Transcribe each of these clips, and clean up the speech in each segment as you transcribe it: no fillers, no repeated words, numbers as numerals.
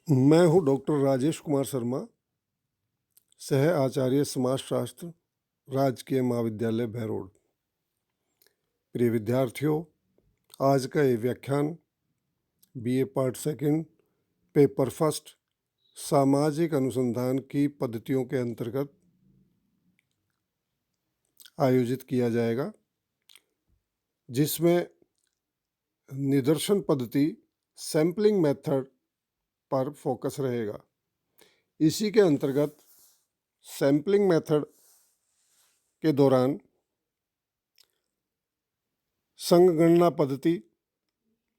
मैं हूँ डॉक्टर राजेश कुमार शर्मा, सह आचार्य समाजशास्त्र, राजकीय महाविद्यालय बहरोड। प्रिय विद्यार्थियों, आज का ये व्याख्यान BA part second, paper first, सामाजिक अनुसंधान की पद्धतियों के अंतर्गत आयोजित किया जाएगा, जिसमें निदर्शन पद्धति सैंपलिंग मेथड पर फोकस रहेगा। इसी के अंतर्गत सैंपलिंग मेथड के दौरान संगणना पद्धति,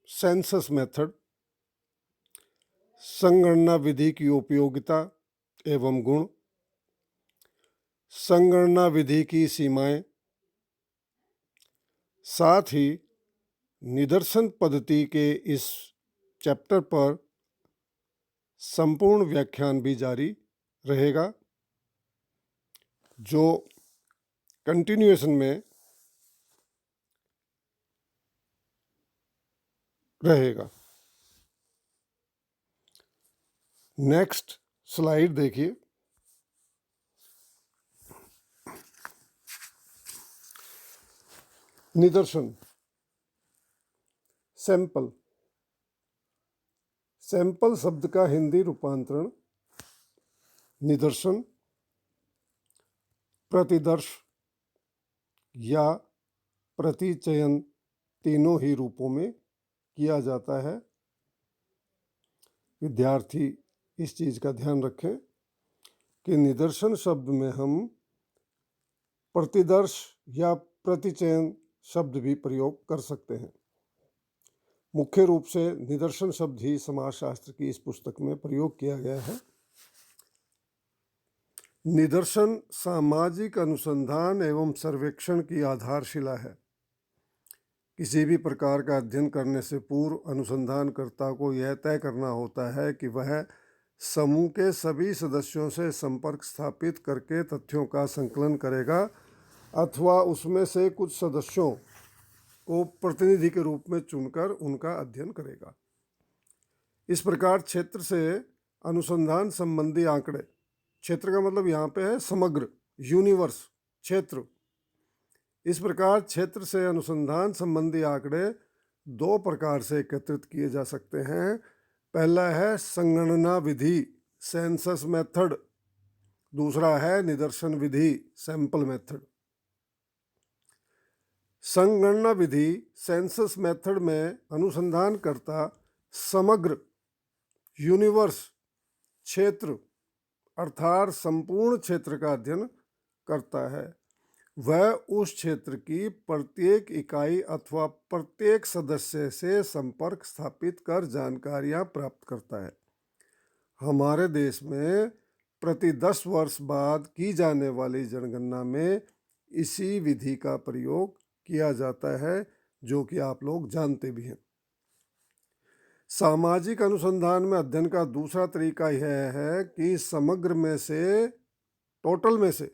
सेंसस मेथड, संगणना विधि की उपयोगिता एवं गुण, संगणना विधि की सीमाएं, साथ ही निदर्शन पद्धति के इस चैप्टर पर संपूर्ण व्याख्यान भी जारी रहेगा, जो कंटिन्यूएशन में रहेगा। नेक्स्ट स्लाइड देखिए। निदर्शन, सैंपल। सैंपल शब्द का हिंदी रूपांतरण निदर्शन, प्रतिदर्श या प्रतिचयन तीनों ही रूपों में किया जाता है। विद्यार्थी इस चीज़ का ध्यान रखें कि निदर्शन शब्द में हम प्रतिदर्श या प्रतिचयन शब्द भी प्रयोग कर सकते हैं। मुख्य रूप से निदर्शन शब्द ही समाजशास्त्र की इस पुस्तक में प्रयोग किया गया है। निदर्शन सामाजिक अनुसंधान एवं सर्वेक्षण की आधारशिला है। किसी भी प्रकार का अध्ययन करने से पूर्व अनुसंधानकर्ता को यह तय करना होता है कि वह समूह के सभी सदस्यों से संपर्क स्थापित करके तथ्यों का संकलन करेगा अथवा उसमें से कुछ सदस्यों को प्रतिनिधि के रूप में चुनकर उनका अध्ययन करेगा। इस प्रकार क्षेत्र से अनुसंधान संबंधी आंकड़े, क्षेत्र का मतलब यहाँ पे है समग्र, यूनिवर्स, क्षेत्र। इस प्रकार क्षेत्र से अनुसंधान संबंधी आंकड़े दो प्रकार से एकत्रित किए जा सकते हैं। पहला है संगणना विधि, सेंसस मेथड। दूसरा है निदर्शन विधि, सैंपल मेथड। संगणना विधि, सेंसस मेथड में अनुसंधानकर्ता समग्र, यूनिवर्स, क्षेत्र अर्थात संपूर्ण क्षेत्र का अध्ययन करता है। वह उस क्षेत्र की प्रत्येक इकाई अथवा प्रत्येक सदस्य से संपर्क स्थापित कर जानकारियां प्राप्त करता है। हमारे देश में प्रति 10 वर्ष बाद की जाने वाली जनगणना में इसी विधि का प्रयोग किया जाता है, जो कि आप लोग जानते भी हैं। सामाजिक अनुसंधान में अध्ययन का दूसरा तरीका यह है कि समग्र में से, टोटल में से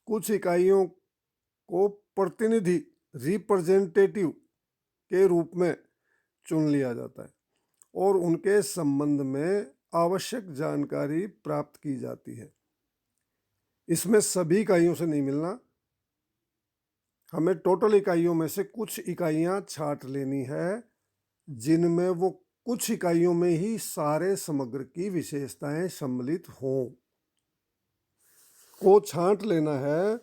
कुछ इकाइयों को प्रतिनिधि, रिप्रेजेंटेटिव के रूप में चुन लिया जाता है और उनके संबंध में आवश्यक जानकारी प्राप्त की जाती है। इसमें सभी इकाइयों से नहीं मिलना, हमें टोटल इकाइयों में से कुछ इकाइयां छांट लेनी है, जिनमें वो कुछ इकाइयों में ही सारे समग्र की विशेषताएं सम्मिलित हों, को छांट लेना है,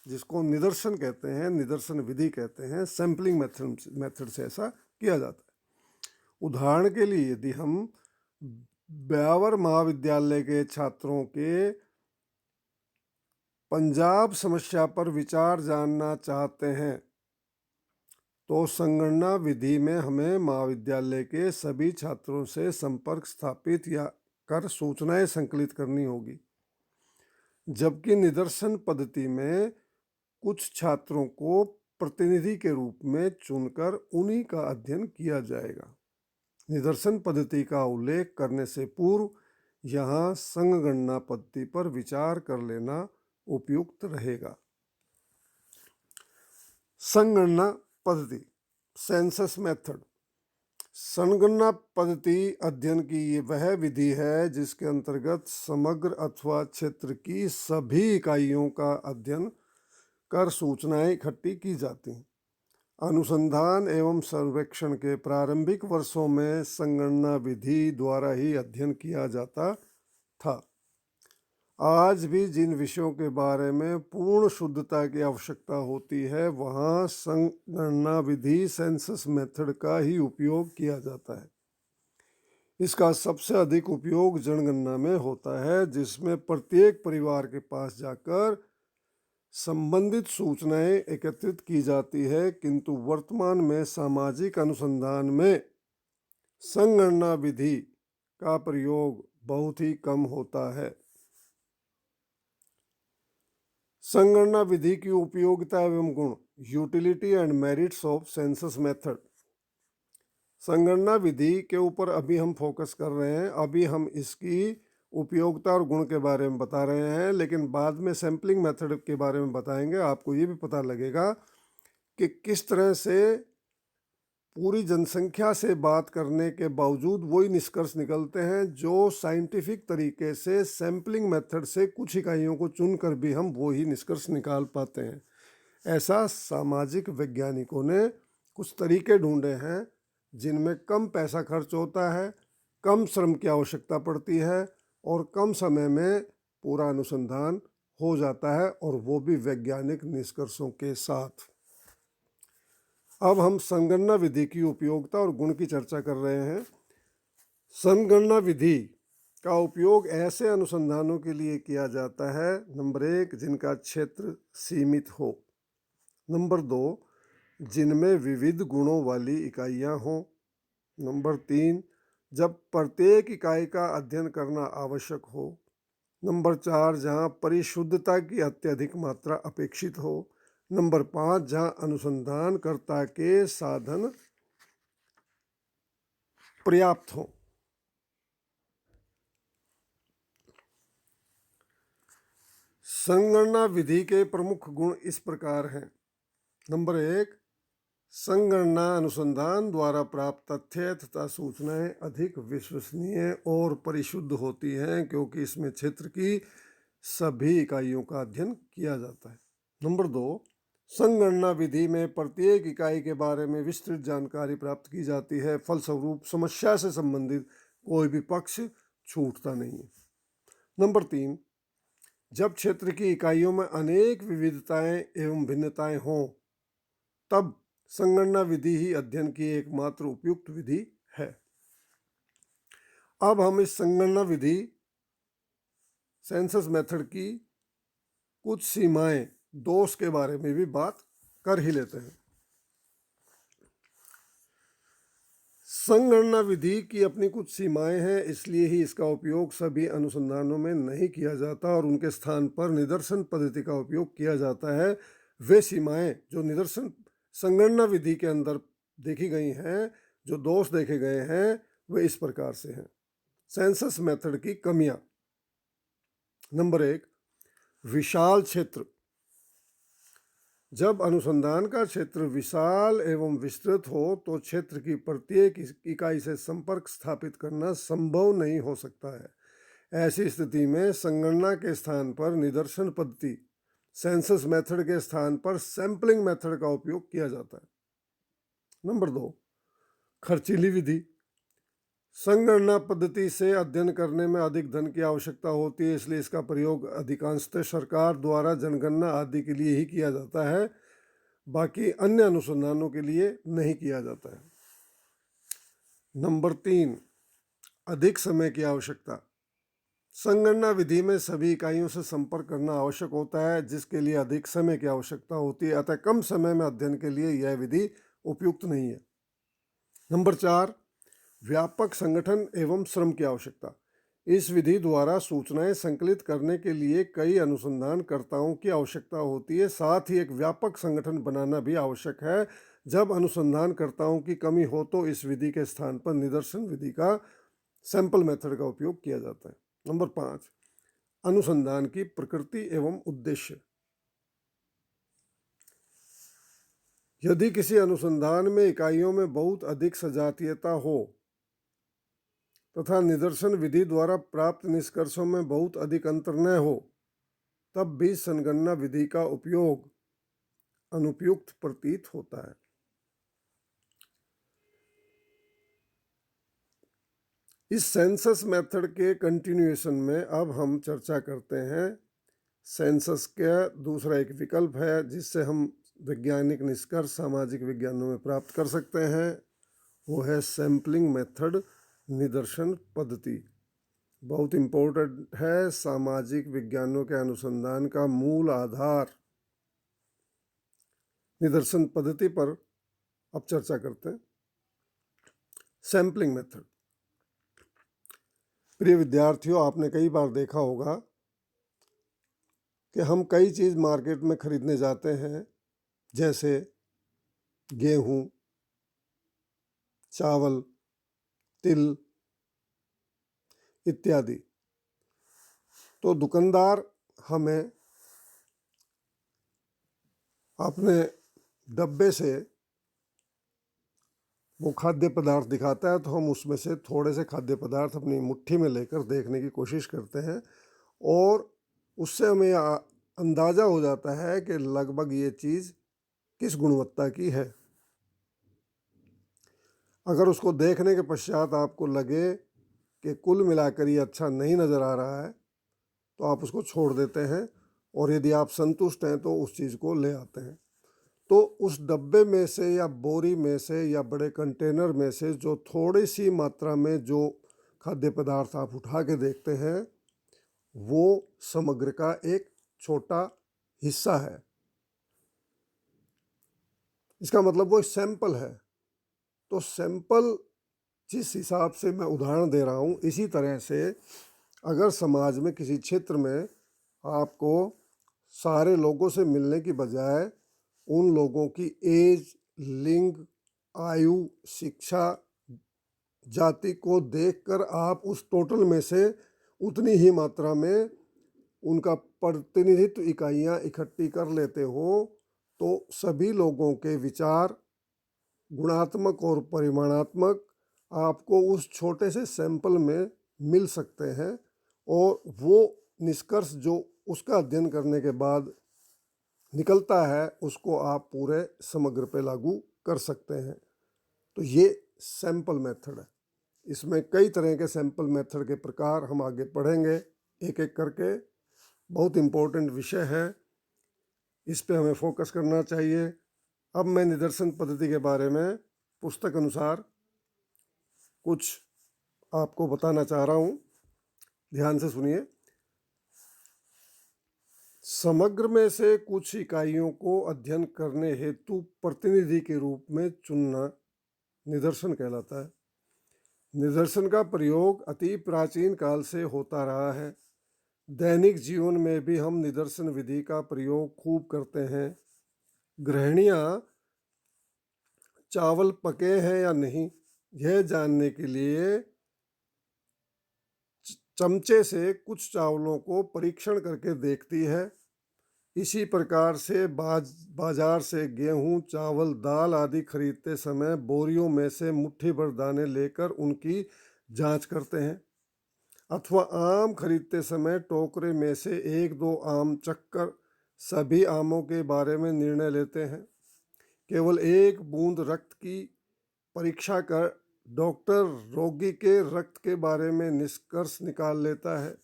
जिसको निदर्शन कहते हैं, निदर्शन विधि कहते हैं। सैंपलिंग मेथड से ऐसा किया जाता है। उदाहरण के लिए यदि हम ब्यावर महाविद्यालय के छात्रों के पंजाब समस्या पर विचार जानना चाहते हैं तो संगणना विधि में हमें महाविद्यालय के सभी छात्रों से संपर्क स्थापित या कर सूचनाएं संकलित करनी होगी, जबकि निदर्शन पद्धति में कुछ छात्रों को प्रतिनिधि के रूप में चुनकर उन्हीं का अध्ययन किया जाएगा। निदर्शन पद्धति का उल्लेख करने से पूर्व यहाँ संगणना पद्धति पर विचार कर लेना उपयुक्त रहेगा। संगणना पद्धति, सेंसस मेथड। संगणना पद्धति अध्ययन की ये वह विधि है जिसके अंतर्गत समग्र अथवा क्षेत्र की सभी इकाइयों का अध्ययन कर सूचनाएं इकट्ठी की जाती हैं। अनुसंधान एवं सर्वेक्षण के प्रारंभिक वर्षों में संगणना विधि द्वारा ही अध्ययन किया जाता था। आज भी जिन विषयों के बारे में पूर्ण शुद्धता की आवश्यकता होती है वहाँ संगणना विधि सेंसस मेथड का ही उपयोग किया जाता है। इसका सबसे अधिक उपयोग जनगणना में होता है, जिसमें प्रत्येक परिवार के पास जाकर संबंधित सूचनाएं एकत्रित की जाती है, किंतु वर्तमान में सामाजिक अनुसंधान में संगणना विधि का प्रयोग बहुत ही कम होता है। संगणना विधि की उपयोगिता एवं गुण, utility and merits of census method. संगणना विधि के ऊपर अभी हम फोकस कर रहे हैं। अभी हम इसकी उपयोगिता और गुण के बारे में बता रहे हैं, लेकिन बाद में सैम्पलिंग मेथड के बारे में बताएंगे। आपको ये भी पता लगेगा कि किस तरह से पूरी जनसंख्या से बात करने के बावजूद वही निष्कर्ष निकलते हैं जो साइंटिफिक तरीके से सैम्पलिंग मेथड से कुछ इकाइयों को चुनकर भी हम वही निष्कर्ष निकाल पाते हैं। ऐसा सामाजिक वैज्ञानिकों ने कुछ तरीके ढूंढे हैं जिनमें कम पैसा खर्च होता है, कम श्रम की आवश्यकता पड़ती है और कम समय में पूरा अनुसंधान हो जाता है, और वो भी वैज्ञानिक निष्कर्षों के साथ। अब हम संगणना विधि की उपयोगिता और गुण की चर्चा कर रहे हैं। संगणना विधि का उपयोग ऐसे अनुसंधानों के लिए किया जाता है, नंबर 1, जिनका क्षेत्र सीमित हो। नंबर 2, जिनमें विविध गुणों वाली इकाइयाँ हों। नंबर 3, जब प्रत्येक इकाई का अध्ययन करना आवश्यक हो। नंबर 4, जहाँ परिशुद्धता की अत्यधिक मात्रा अपेक्षित हो। नंबर 5, जहाँ अनुसंधानकर्ता के साधन पर्याप्त हों। संगणना विधि के प्रमुख गुण इस प्रकार हैं। नंबर 1, संगणना अनुसंधान द्वारा प्राप्त तथ्य तथा सूचनाएं अधिक विश्वसनीय और परिशुद्ध होती हैं, क्योंकि इसमें क्षेत्र की सभी इकाइयों का अध्ययन किया जाता है। नंबर 2, संगणना विधि में प्रत्येक इकाई के बारे में विस्तृत जानकारी प्राप्त की जाती है, फलस्वरूप समस्या से संबंधित कोई भी पक्ष छूटता नहीं है। नंबर 3, जब क्षेत्र की इकाइयों में अनेक विविधताएं एवं भिन्नताएं हों, तब संगणना विधि ही अध्ययन की एकमात्र उपयुक्त विधि है। अब हम इस संगणना विधि सेंसस मेथड की कुछ सीमाएं, दोष के बारे में भी बात कर ही लेते हैं। संगणना विधि की अपनी कुछ सीमाएं हैं, इसलिए ही इसका उपयोग सभी अनुसंधानों में नहीं किया जाता और उनके स्थान पर निदर्शन पद्धति का उपयोग किया जाता है। वे सीमाएं जो निदर्शन संगणना विधि के अंदर देखी गई हैं, जो दोष देखे गए हैं, वे इस प्रकार से हैं। सेंसस मेथड की कमियां। नंबर 1, विशाल क्षेत्र। जब अनुसंधान का क्षेत्र विशाल एवं विस्तृत हो तो क्षेत्र की प्रत्येक इकाई से संपर्क स्थापित करना संभव नहीं हो सकता है। ऐसी स्थिति में संगणना के स्थान पर निदर्शन पद्धति, सेंसस मेथड के स्थान पर सैंपलिंग मेथड का उपयोग किया जाता है। नंबर 2, खर्चीली विधि। संगणना पद्धति से अध्ययन करने में अधिक धन की आवश्यकता होती है, इसलिए इसका प्रयोग अधिकांशतः सरकार द्वारा जनगणना आदि के लिए ही किया जाता है, बाकी अन्य अनुसंधानों के लिए नहीं किया जाता है। नंबर 3, अधिक समय की आवश्यकता। संगणना विधि में सभी इकाइयों से संपर्क करना आवश्यक होता है, जिसके लिए अधिक समय की आवश्यकता होती है, अतः कम समय में अध्ययन के लिए यह विधि उपयुक्त नहीं है। नंबर 4, व्यापक संगठन एवं श्रम की आवश्यकता। इस विधि द्वारा सूचनाएं संकलित करने के लिए कई अनुसंधानकर्ताओं की आवश्यकता होती है, साथ ही एक व्यापक संगठन बनाना भी आवश्यक है। जब अनुसंधानकर्ताओं की कमी हो तो इस विधि के स्थान पर निदर्शन विधि का, सैंपल मेथड का उपयोग किया जाता है। नंबर 5, अनुसंधान की प्रकृति एवं उद्देश्य। यदि किसी अनुसंधान में इकाइयों में बहुत अधिक सजातीयता हो तथा निदर्शन विधि द्वारा प्राप्त निष्कर्षों में बहुत अधिक अंतर न हो, तब भी संगणना विधि का उपयोग अनुपयुक्त प्रतीत होता है। इस सेंसस मेथड के कंटिन्यूएशन में अब हम चर्चा करते हैं सेंसस का दूसरा एक विकल्प है जिससे हम वैज्ञानिक निष्कर्ष सामाजिक विज्ञानों में प्राप्त कर सकते हैं। वो है सैम्पलिंग मेथड, निदर्शन पद्धति। बहुत इम्पोर्टेंट है, सामाजिक विज्ञानों के अनुसंधान का मूल आधार निदर्शन पद्धति पर अब चर्चा करते हैं। Sampling method. प्रिय विद्यार्थियों, आपने कई बार देखा होगा कि हम कई चीज़ मार्केट में खरीदने जाते हैं, जैसे गेहूँ, चावल, तिल इत्यादि। तो दुकानदार हमें अपने डब्बे से वो खाद्य पदार्थ दिखाता है, तो हम उसमें से थोड़े से खाद्य पदार्थ अपनी मुट्ठी में लेकर देखने की कोशिश करते हैं और उससे हमें अंदाज़ा हो जाता है कि लगभग ये चीज़ किस गुणवत्ता की है। अगर उसको देखने के पश्चात आपको लगे कि कुल मिलाकर ये अच्छा नहीं नज़र आ रहा है, तो आप उसको छोड़ देते हैं और यदि आप संतुष्ट हैं तो उस चीज़ को ले आते हैं। तो उस डब्बे में से या बोरी में से या बड़े कंटेनर में से जो थोड़ी सी मात्रा में जो खाद्य पदार्थ आप उठा के देखते हैं, वो समग्र का एक छोटा हिस्सा है। इसका मतलब वो एक सैंपल है। तो सैंपल जिस हिसाब से मैं उदाहरण दे रहा हूँ, इसी तरह से अगर समाज में किसी क्षेत्र में आपको सारे लोगों से मिलने की बजाय उन लोगों की एज, लिंग, आयु, शिक्षा, जाति को देखकर आप उस टोटल में से उतनी ही मात्रा में उनका प्रतिनिधित्व इकाइयाँ इकट्ठी कर लेते हो, तो सभी लोगों के विचार गुणात्मक और परिमाणात्मक आपको उस छोटे से सैंपल में मिल सकते हैं और वो निष्कर्ष जो उसका अध्ययन करने के बाद निकलता है उसको आप पूरे समग्र पे लागू कर सकते हैं। तो ये सैंपल मेथड है। इसमें कई तरह के सैंपल मेथड के प्रकार हम आगे पढ़ेंगे एक एक करके। बहुत इम्पोर्टेंट विषय है, इस पे हमें फोकस करना चाहिए। अब मैं निदर्शन पद्धति के बारे में पुस्तक अनुसार कुछ आपको बताना चाह रहा हूँ, ध्यान से सुनिए। समग्र में से कुछ इकाइयों को अध्ययन करने हेतु प्रतिनिधि के रूप में चुनना निदर्शन कहलाता है। निदर्शन का प्रयोग अति प्राचीन काल से होता रहा है। दैनिक जीवन में भी हम निदर्शन विधि का प्रयोग खूब करते हैं। गृहिणियाँ चावल पके हैं या नहीं यह जानने के लिए चमचे से कुछ चावलों को परीक्षण करके देखती है। इसी प्रकार से बाजार से गेहूं, चावल, दाल आदि खरीदते समय बोरियों में से मुट्ठी भर दाने लेकर उनकी जांच करते हैं, अथवा आम खरीदते समय टोकरे में से एक दो आम चखकर सभी आमों के बारे में निर्णय लेते हैं। केवल एक बूंद रक्त की परीक्षा कर डॉक्टर रोगी के रक्त के बारे में निष्कर्ष निकाल लेता है।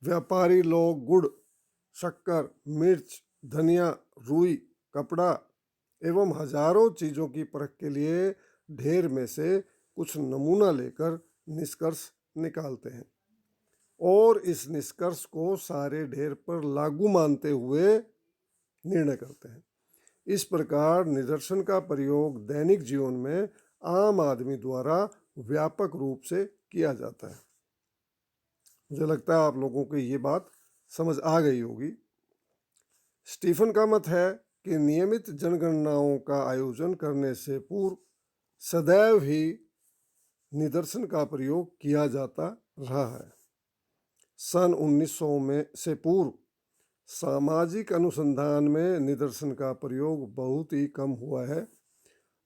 व्यापारी लोग गुड़, शक्कर, मिर्च, धनिया, रुई, कपड़ा एवं हजारों चीज़ों की परख के लिए ढेर में से कुछ नमूना लेकर निष्कर्ष निकालते हैं और इस निष्कर्ष को सारे ढेर पर लागू मानते हुए निर्णय करते हैं। इस प्रकार निदर्शन का प्रयोग दैनिक जीवन में आम आदमी द्वारा व्यापक रूप से किया जाता है। मुझे लगता है आप लोगों को ये बात समझ आ गई होगी। स्टीफन का मत है कि नियमित जनगणनाओं का आयोजन करने से पूर्व सदैव ही निदर्शन का प्रयोग किया जाता रहा है। सन 1900 में से पूर्व सामाजिक अनुसंधान में निदर्शन का प्रयोग बहुत ही कम हुआ है।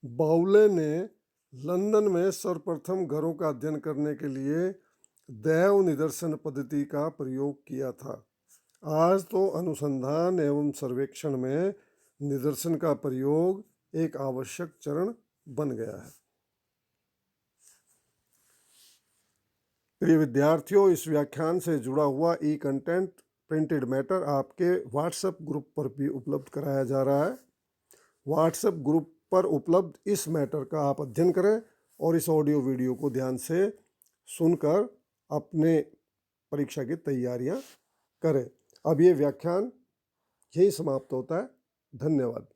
बाउले ने लंदन में सर्वप्रथम घरों का अध्ययन करने के लिए दैव निदर्शन पद्धति का प्रयोग किया था। आज तो अनुसंधान एवं सर्वेक्षण में निदर्शन का प्रयोग एक आवश्यक चरण बन गया है। प्रिय विद्यार्थियों, इस व्याख्यान से जुड़ा हुआ ई कंटेंट प्रिंटेड मैटर आपके व्हाट्सएप ग्रुप पर भी उपलब्ध कराया जा रहा है। व्हाट्सएप ग्रुप पर उपलब्ध इस मैटर का आप अध्ययन करें और इस ऑडियो वीडियो को ध्यान से सुनकर अपने परीक्षा की तैयारियां करें। अब ये व्याख्यान यही समाप्त होता है। धन्यवाद।